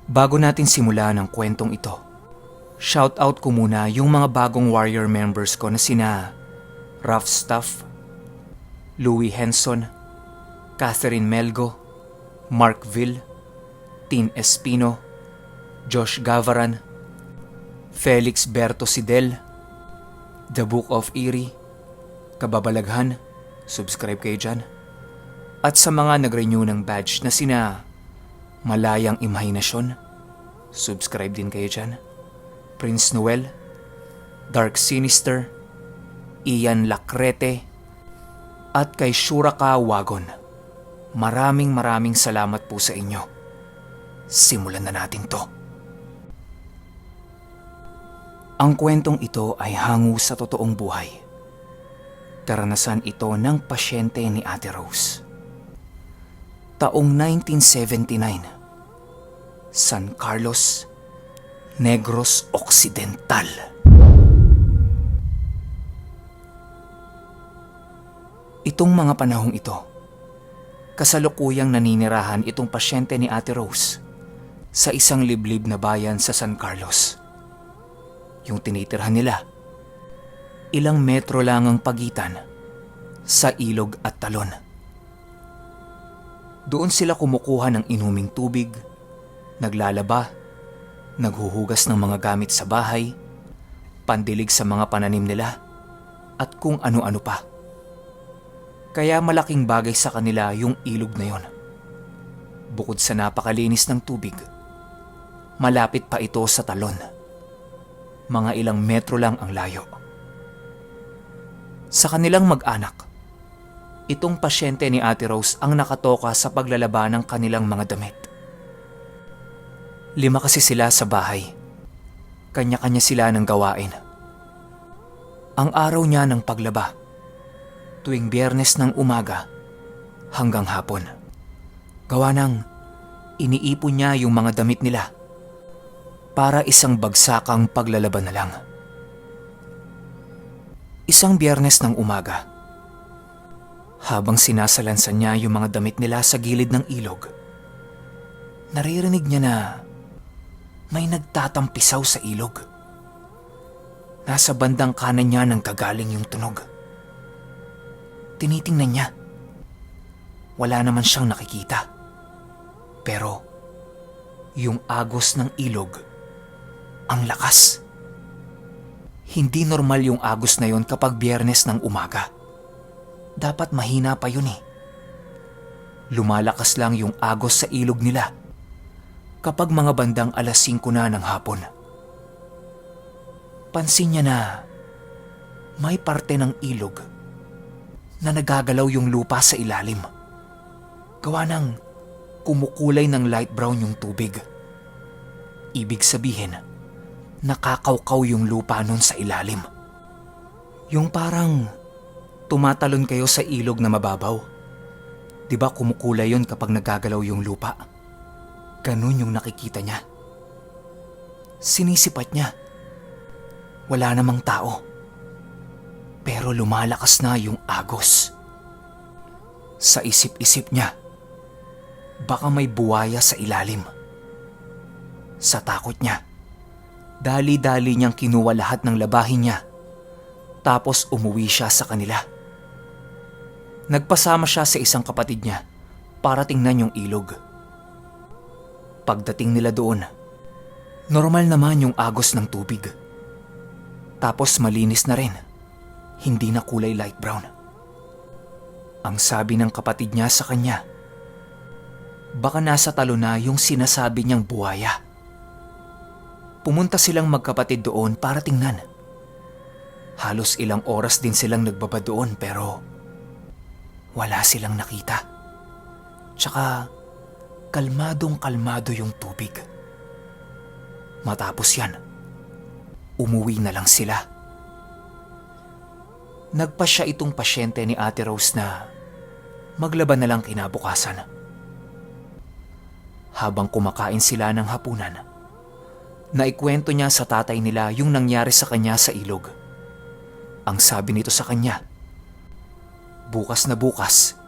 Bago natin simulan ang kwentong ito, shoutout ko muna yung mga bagong warrior members ko na sina Rough Stuff, Louis Henson, Catherine Melgo, Mark Ville, Tin Espino, Josh Gavaran, Felix Berto Sidel, The Book of Erie, Kababalaghan, subscribe kayo dyan, at sa mga nag-renew ng badge na sina Malayang Imahinasyon, subscribe din kayo dyan, Prince Noel, Dark Sinister, Ian Lacrete, at kay Shuraka Wagon. Maraming salamat po sa inyo. Simulan na natin to. Ang kwentong ito ay hango sa totoong buhay. Karanasan ito ng pasyente ni Ate Rose. Taong 1979, San Carlos, Negros Occidental. Itong mga panahong ito, kasalukuyang naninirahan itong pasyente ni Ate Rose sa isang liblib na bayan sa San Carlos. Yung tinitirhan nila, ilang metro lang ang pagitan sa ilog at talon. Doon sila kumukuha ng inuming tubig, naglalaba, naghuhugas ng mga gamit sa bahay, pandilig sa mga pananim nila, at kung ano-ano pa. Kaya malaking bagay sa kanila yung ilog na yon. Bukod sa napakalinis ng tubig, malapit pa ito sa talon. Mga ilang metro lang ang layo. Sa kanilang mag-anak, itong pasyente ni Ate Rose ang nakatoka sa paglalaba ng kanilang mga damit. 5 kasi sila sa bahay. Kanya-kanya sila ng gawain. Ang araw niya ng paglaba, tuwing Biyernes ng umaga hanggang hapon. Gawa ng iniipon niya yung mga damit nila para isang bagsakang paglalaba na lang. Isang Biyernes ng umaga, habang sinasalansan niya yung mga damit nila sa gilid ng ilog, naririnig niya na may nagtatampisaw sa ilog. Nasa bandang kanan niya nang gagaling yung tunog. Tinitingnan niya. Wala naman siyang nakikita. Pero yung agos ng ilog, ang lakas. Hindi normal yung agos na yon kapag Biyernes ng umaga. Dapat mahina pa yun eh. Lumalakas lang yung agos sa ilog nila kapag mga bandang 5:00 na ng hapon. Pansin niya na may parte ng ilog na nagagalaw yung lupa sa ilalim. Gawa ng kumukulay ng light brown yung tubig. Ibig sabihin, nakakawkaw yung lupa nun sa ilalim. Yung parang tumatalon kayo sa ilog na mababaw. 'Di ba kumukulay yun kapag nagagalaw yung lupa? Ganun yung nakikita niya. Sinisipat niya. Wala namang tao. Pero lumalakas na yung agos. Sa isip-isip niya, baka may buwaya sa ilalim. Sa takot niya, dali-dali niyang kinuha lahat ng labahin niya, tapos umuwi siya sa kanila. Nagpasama siya sa isang kapatid niya para tingnan yung ilog. Pagdating nila doon, normal naman yung agos ng tubig. Tapos malinis na rin, hindi na kulay light brown. Ang sabi ng kapatid niya sa kanya, baka nasa talo na yung sinasabi niyang buwaya. Pumunta silang magkapatid doon para tingnan. Halos ilang oras din silang nagbaba doon pero wala silang nakita. Tsaka kalmadong-kalmado yung tubig. Matapos yan, umuwi na lang sila. Nagpasya itong pasyente ni Ate Rose na maglaban na lang kinabukasan. Habang kumakain sila ng hapunan, naikwento niya sa tatay nila yung nangyari sa kanya sa ilog. Ang sabi nito sa kanya, bukas na bukas,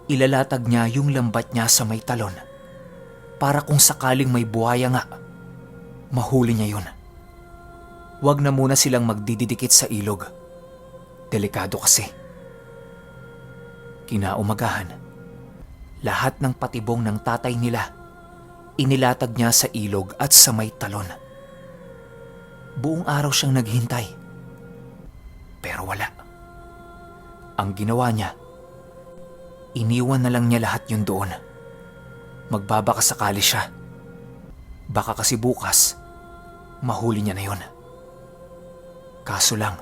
ilalatag niya yung lambat niya sa may talon para kung sakaling may buhaya nga, mahuli niya yun. Huwag na muna silang magdididikit sa ilog. Delikado kasi. Kinaumagahan, lahat ng patibong ng tatay nila inilatag niya sa ilog at sa may talon. Buong araw siyang naghintay. Pero wala. Ang ginawa niya, iniwan na lang niya lahat yun doon. Magbabaka sakali siya. Baka kasi bukas, mahuli niya na yun. Kaso lang,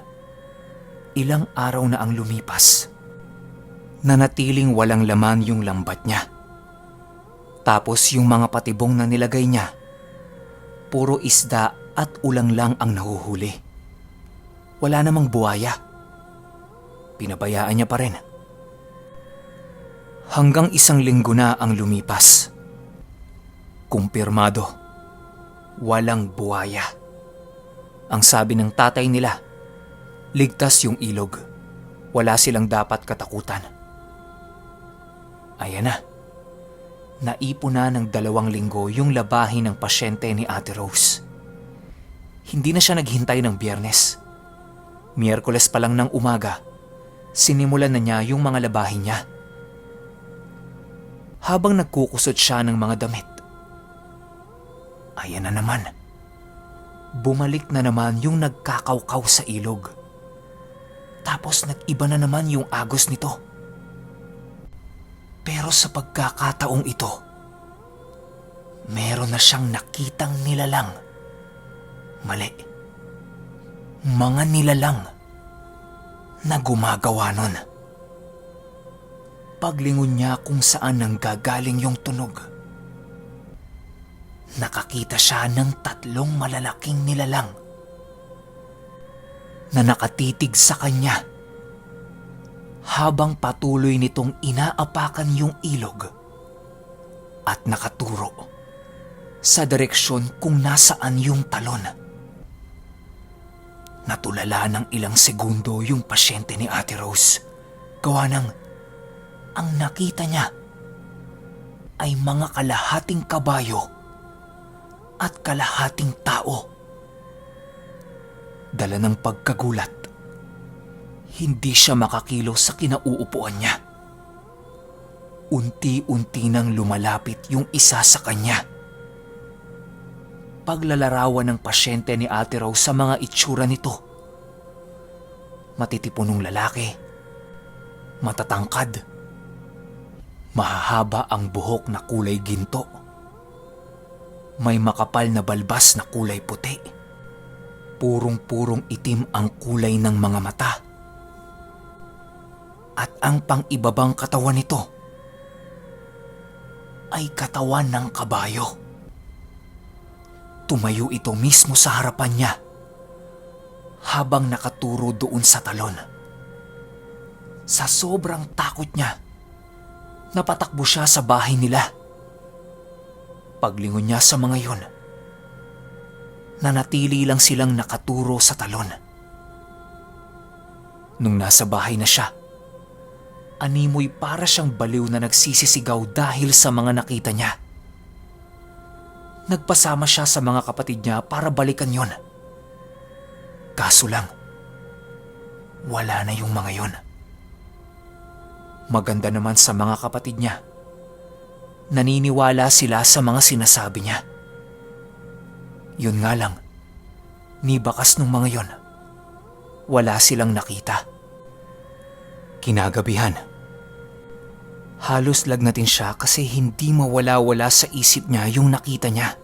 ilang araw na ang lumipas, nanatiling walang laman yung lambat niya. Tapos yung mga patibong na nilagay niya, puro isda at ulang lang ang nahuhuli. Wala namang buhaya. Pinabayaan niya pa rin. Hanggang 1 linggo na ang lumipas. Kumpirmado, walang buhaya. Ang sabi ng tatay nila, ligtas yung ilog. Wala silang dapat katakutan. Ayan na. Naipon na ng 2 linggo yung labahin ng pasyente ni Ate Rose. Hindi na siya naghintay ng Biyernes. Miyerkules pa lang ng umaga, sinimulan na niya yung mga labahin niya. Habang nagkukusot siya ng mga damit, ayan na naman. Bumalik na naman yung nagkakawkaw sa ilog. Tapos nag-iba na naman yung agos nito. Pero sa pagkakataong ito, meron na siyang nakitang nilalang. Mali. Mga nilalang na gumagawa nun. Paglingon niya kung saan nanggagaling yung tunog, nakakita siya ng 3 malalaking nilalang na nakatitig sa kanya habang patuloy nitong inaapakan yung ilog at nakaturo sa direksyon kung nasaan yung talon. Natulala ng ilang segundo yung pasyente ni Ate Rose. Gawa ng ang nakita niya ay mga kalahating kabayo at kalahating tao. Dala ng pagkagulat, hindi siya makakilos sa kinauupuan niya. Unti-unti nang lumalapit yung isa sa kanya. Paglalarawan ng pasyente ni Ate Rose sa mga itsura nito. Matitipunong lalaki, matatangkad, mahahaba ang buhok na kulay ginto, may makapal na balbas na kulay puti, purong-purong itim ang kulay ng mga mata, at ang pang-ibabang katawan nito ay katawan ng kabayo. Tumayo ito mismo sa harapan niya habang nakaturo doon sa talon. Sa sobrang takot niya, napatakbo siya sa bahay nila. Paglingon niya sa mga yon, nanatili lang silang nakaturo sa talon. Nung nasa bahay na siya, animoy para siyang baliw na nagsisisigaw dahil sa mga nakita niya. Nagpasama siya sa mga kapatid niya para balikan yon. Kaso lang, wala na yung mga yon. Maganda naman sa mga kapatid niya. Naniniwala sila sa mga sinasabi niya. Yun nga lang, ni bakas nung mga yon, wala silang nakita. Kinagabihan, halos lagnatin siya kasi hindi mawala-wala sa isip niya yung nakita niya.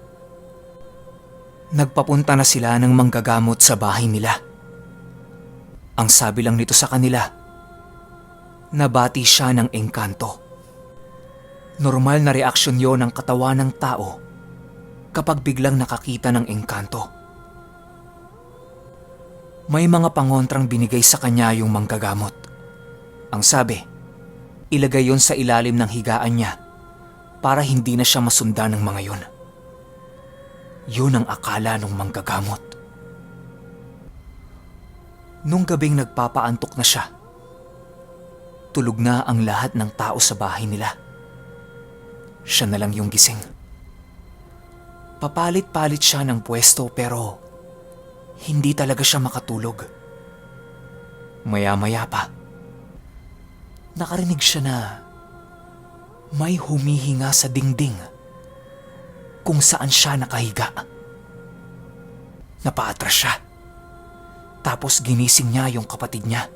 Nagpapunta na sila ng manggagamot sa bahay nila. Ang sabi lang nito sa kanila, nabati siya ng engkanto. Normal na reaksyon yon ng katawan ng tao kapag biglang nakakita ng engkanto. May mga pangontrang binigay sa kanya yung manggagamot. Ang sabi, ilagay yon sa ilalim ng higaan niya para hindi na siya masundan ng mga yon. Yun ang akala ng manggagamot. Nung gabing nagpapaantok na siya, tulog na ang lahat ng tao sa bahay nila. Siya na lang yung gising. Papalit-palit siya ng pwesto pero hindi talaga siya makatulog. Maya-maya pa, nakarinig siya na may humihinga sa dingding kung saan siya nakahiga. Napaatras siya. Tapos ginising niya yung kapatid niya.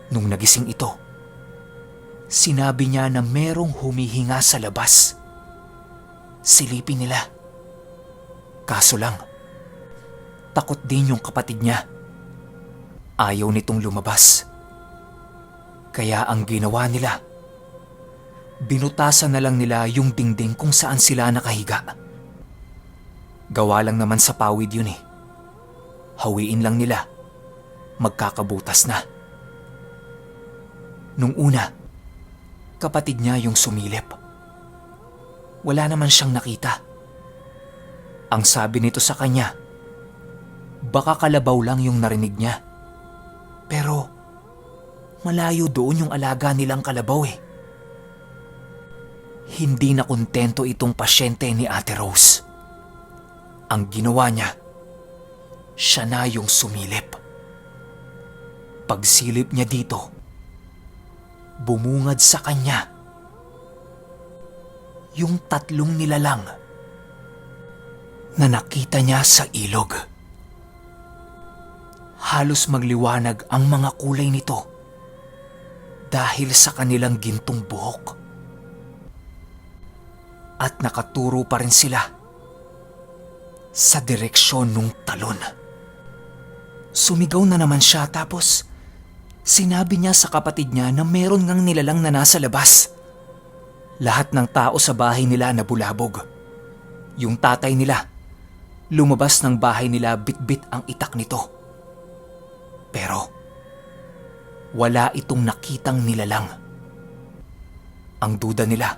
Nung nagising ito, sinabi niya na merong humihinga sa labas. Silipin nila. Kaso lang, takot din yung kapatid niya. Ayaw nitong lumabas. Kaya ang ginawa nila, binutasan na lang nila yung dingding kung saan sila nakahiga. Gawa lang naman sa pawid yun eh. Hawiin lang nila, magkakabutas na. Nung una, kapatid niya yung sumilip. Wala naman siyang nakita. Ang sabi nito sa kanya, baka kalabaw lang yung narinig niya. Pero malayo doon yung alaga nilang kalabaw eh. Hindi na kontento itong pasyente ni Ate Rose. Ang ginawa niya, siya na yung sumilip. Pagsilip niya dito, bumungad sa kanya yung 3 nilalang na nakita niya sa ilog. Halos magliwanag ang mga kulay nito dahil sa kanilang gintong buhok. At nakaturo pa rin sila sa direksyon ng talon. Sumigaw na naman siya tapos sinabi niya sa kapatid niya na meron ngang nilalang na nasa labas. Lahat ng tao sa bahay nila nabulabog. Yung tatay nila, lumabas ng bahay nila bit-bit ang itak nito. Pero wala itong nakitang nilalang. Ang duda nila,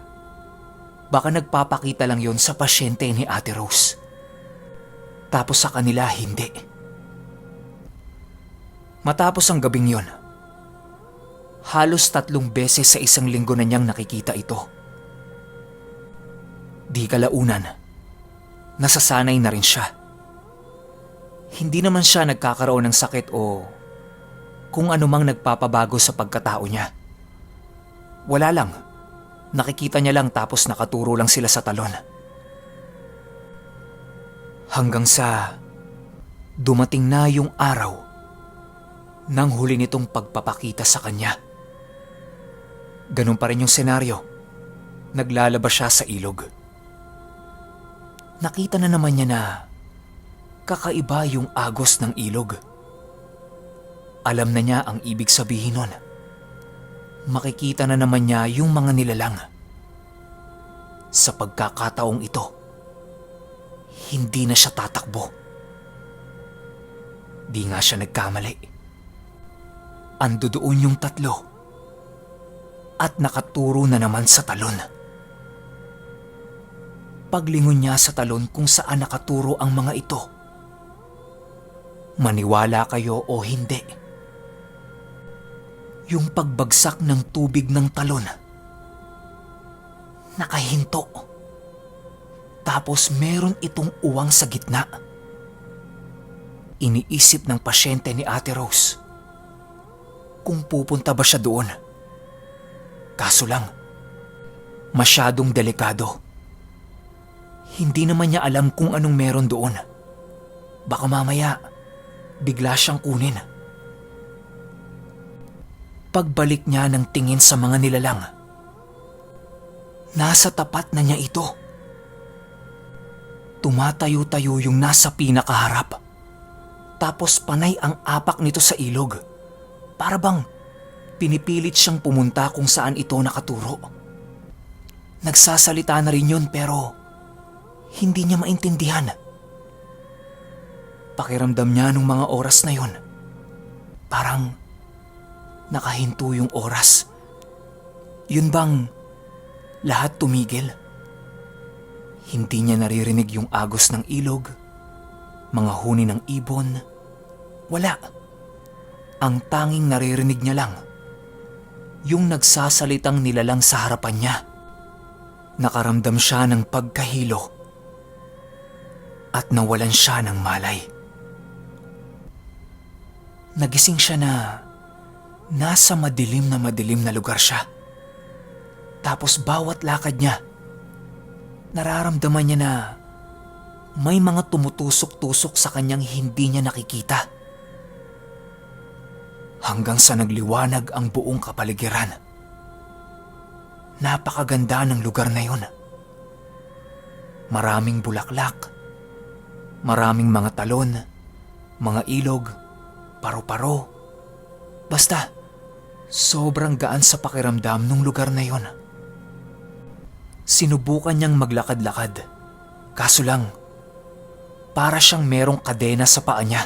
baka nagpapakita lang yon sa pasyente ni Ate Rose. Tapos sa kanila hindi. Matapos ang gabing yon, halos 3 beses sa isang linggo na niyang nakikita ito. Di kalaunan, nasasanay na rin siya. Hindi naman siya nagkakaroon ng sakit o kung anumang nagpapabago sa pagkatao niya. Wala lang, nakikita niya lang tapos nakaturo lang sila sa talon. Hanggang sa dumating na yung araw nang huli nitong pagpapakita sa kanya. Ganun pa rin yung senaryo. Naglalaba siya sa ilog. Nakita na naman niya na kakaiba yung agos ng ilog. Alam na niya ang ibig sabihin nun. Makikita na naman niya yung mga nilalang. Sa pagkakataong ito, hindi na siya tatakbo. Di nga siya nagkamali. Ando doon yung 3 at nakaturo na naman sa talon. Paglingon niya sa talon kung saan nakaturo ang mga ito, maniwala kayo o hindi, yung pagbagsak ng tubig ng talon, nakahinto. Tapos meron itong uwang sa gitna. Iniisip ng pasyente ni Ate Rose kung pupunta ba siya doon. Kaso lang, masyadong delikado. Hindi naman niya alam kung anong meron doon. Baka mamaya, bigla siyang kunin. Pagbalik niya ng tingin sa mga nilalang, nasa tapat na niya ito. Tumatayo-tayo yung nasa pinakaharap. Tapos panay ang apak nito sa ilog. Para bang pinipilit siyang pumunta kung saan ito nakaturo. Nagsasalita na rin yun pero hindi niya maintindihan. Pakiramdam niya nung mga oras na yun, parang nakahinto yung oras. Yun bang lahat tumigil? Hindi niya naririnig yung agos ng ilog, mga huni ng ibon. Wala. Ang tanging naririnig niya lang, yung nagsasalitang nilalang sa harapan niya. Nakaramdam siya ng pagkahilo at nawalan siya ng malay. Nagising siya na nasa madilim na lugar siya. Tapos bawat lakad niya, nararamdaman niya na may mga tumutusok-tusok sa kanyang hindi niya nakikita. Hanggang sa nagliwanag ang buong kapaligiran. Napakaganda ng lugar na yun. Maraming bulaklak, maraming mga talon, mga ilog, paru-paro. Basta, sobrang gaan sa pakiramdam ng lugar na yun. Sinubukan niyang maglakad-lakad, kaso lang, para siyang merong kadena sa paa niya.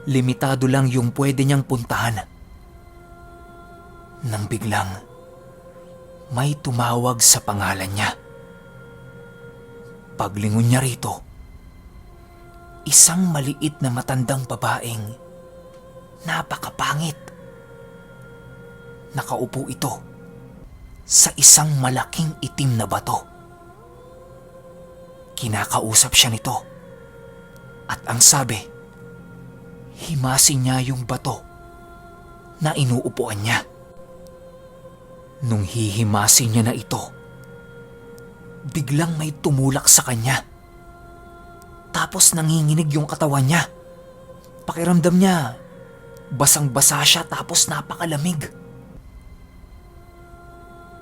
Limitado lang yung pwede niyang puntahan. Nang biglang, may tumawag sa pangalan niya. Paglingon niya rito, isang maliit na matandang babaeng napakapangit. Nakaupo ito sa isang malaking itim na bato. Kinakausap siya nito at ang sabi, himasin niya yung bato na inuupuan niya. Nung hihimasin niya na ito, biglang may tumulak sa kanya. Tapos nanginginig yung katawan niya. Pakiramdam niya, basang-basa siya tapos napakalamig.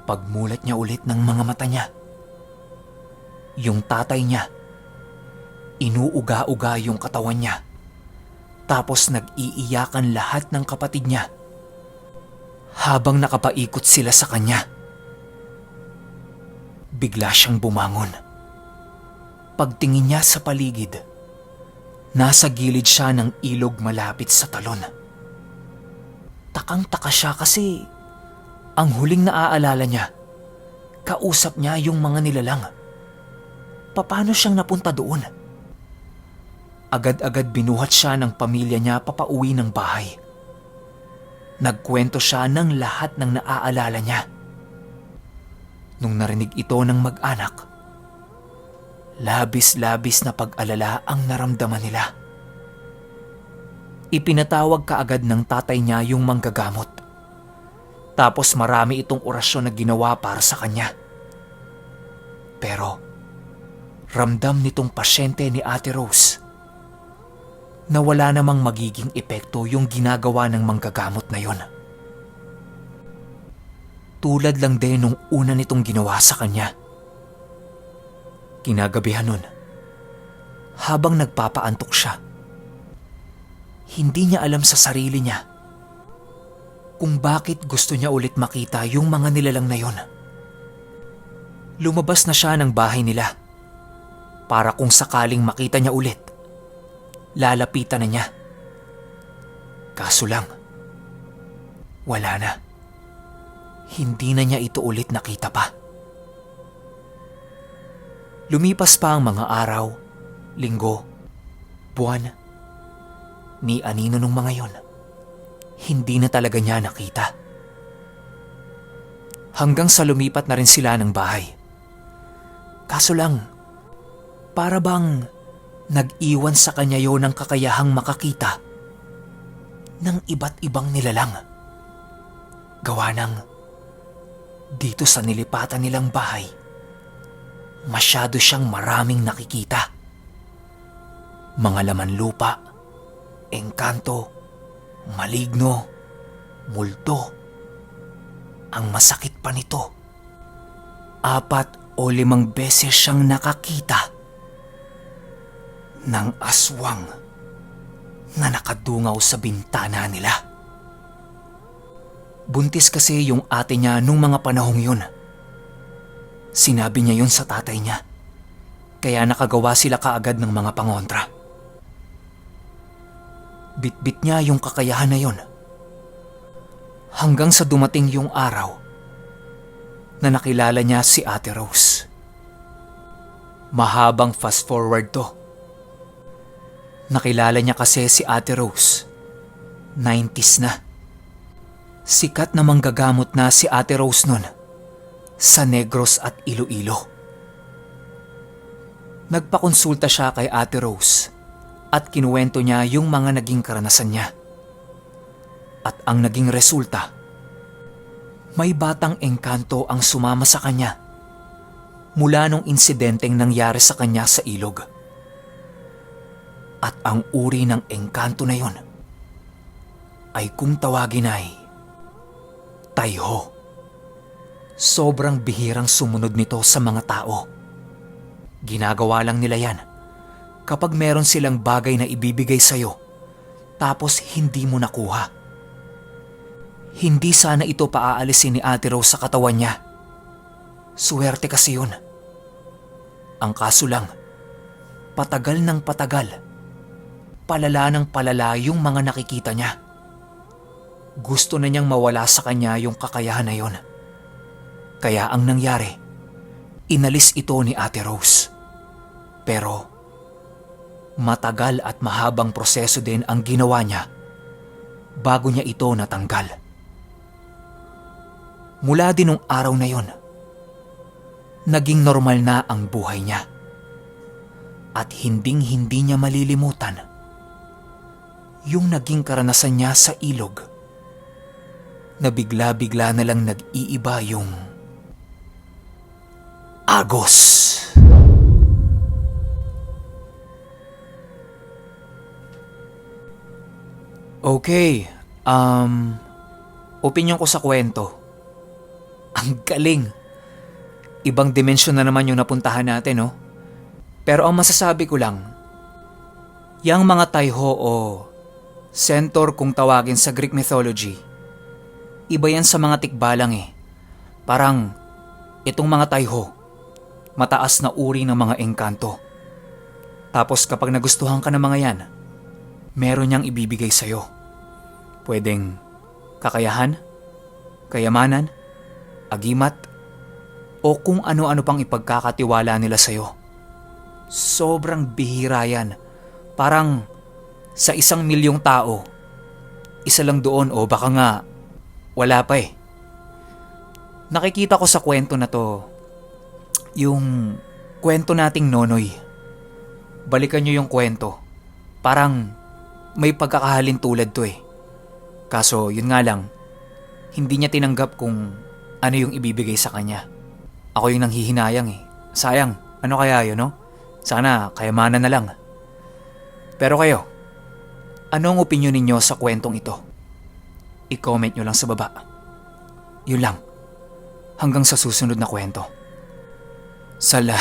Pagmulat niya ulit ng mga mata niya, yung tatay niya, inuuga-uga yung katawan niya. Tapos nag-iiyakan lahat ng kapatid niya habang nakapaikot sila sa kanya. Bigla siyang bumangon. Pagtingin niya sa paligid, nasa gilid siya ng ilog malapit sa talon. Takang-taka siya kasi ang huling naaalala niya, kausap niya yung mga nilalang. Paano siyang napunta doon? Agad-agad binuhat siya ng pamilya niya papauwi ng bahay. Nagkwento siya ng lahat ng naaalala niya. Nung narinig ito ng mag-anak, labis-labis na pag-alala ang naramdaman nila. Ipinatawag kaagad ng tatay niya yung manggagamot. Tapos marami itong orasyon na ginawa para sa kanya. Pero ramdam nitong pasyente ni Ate Rose na wala namang magiging epekto yung ginagawa ng manggagamot na yon. Tulad lang din nung una nitong ginawa sa kanya. Kinagabihan nun, habang nagpapaantok siya, hindi niya alam sa sarili niya kung bakit gusto niya ulit makita yung mga nilalang na yon. Lumabas na siya ng bahay nila para kung sakaling makita niya ulit, lalapitan na niya. Kaso lang, wala na. Hindi na niya ito ulit nakita pa. Lumipas pa ang mga araw, linggo, buwan. Ni anino nung mga yon, hindi na talaga niya nakita. Hanggang sa lumipat na rin sila ng bahay. Kaso lang, para bang nag-iwan sa kanya yon ng kakayahang makakita ng iba't ibang nilalang. Gawa ng dito sa nilipatan nilang bahay, masyado siyang maraming nakikita. Mga laman lupa, engkanto, maligno, multo. Ang masakit pa nito, 4 o 5 beses siyang nakakita ng aswang na nakadungaw sa bintana nila. Buntis kasi yung ate niya nung mga panahong yun. Sinabi niya yun sa tatay niya, kaya nakagawa sila kaagad ng mga pangontra. Bitbit niya yung kakayahan na yun. Hanggang sa dumating yung araw na nakilala niya si Ate Rose. Mahabang fast forward to. Nakilala niya kasi si Ate Rose, 90s na. Sikat na manggagamot na si Ate Rose nun sa Negros at Iloilo. Nagpakonsulta siya kay Ate Rose at kinuwento niya yung mga naging karanasan niya. At ang naging resulta, may batang engkanto ang sumama sa kanya mula nung insidenteng nangyari sa kanya sa ilog. At ang uri ng engkanto na yon ay kung tawagin ay Taiho. Sobrang bihirang sumunod nito sa mga tao. Ginagawa lang nila yan kapag meron silang bagay na ibibigay sa'yo tapos hindi mo nakuha. Hindi sana ito paaalisin ni Ate Rose sa katawan niya. Suwerte kasi yun. Ang kaso lang, patagal ng patagal, palala ng palala yung mga nakikita niya. Gusto na niyang mawala sa kanya yung kakayahan na yun. Kaya ang nangyari, inalis ito ni Ate Rose. Pero matagal at mahabang proseso din ang ginawa niya bago niya ito natanggal. Mula din nung araw na yon, naging normal na ang buhay niya. At hinding-hindi niya malilimutan yung naging karanasan niya sa ilog na bigla-bigla na lang nag-iiba yung agos. Okay, opinyon ko sa kwento. Ang galing. Ibang dimensyon na naman yung napuntahan natin, no? Pero ang masasabi ko lang, yang mga Taiho o centaur kung tawagin sa Greek mythology, iba yan sa mga tikbalang eh. Parang itong mga Taiho, mataas na uri ng mga engkanto. Tapos kapag nagustuhan ka ng mga yan, meron niyang ibibigay sa'yo. Pwedeng kakayahan, kayamanan, agimat, o kung ano-ano pang ipagkakatiwala nila sa'yo. Sobrang bihira yan. Parang sa 1,000,000 tao, isa lang doon o baka nga wala pa eh. Nakikita ko sa kwento na to, yung kwento nating Nonoy. Balikan nyo yung kwento. Parang may pagkakahalin tulad to eh. Kaso yun nga lang, hindi niya tinanggap kung ano yung ibibigay sa kanya. Ako yung nanghihinayang eh. Sayang, ano kaya yun, no? Sana kayamanan na lang. Pero kayo, ano ang opinyon ninyo sa kwentong ito? I-comment nyo lang sa baba. Yun lang. Hanggang sa susunod na kwento. Sala.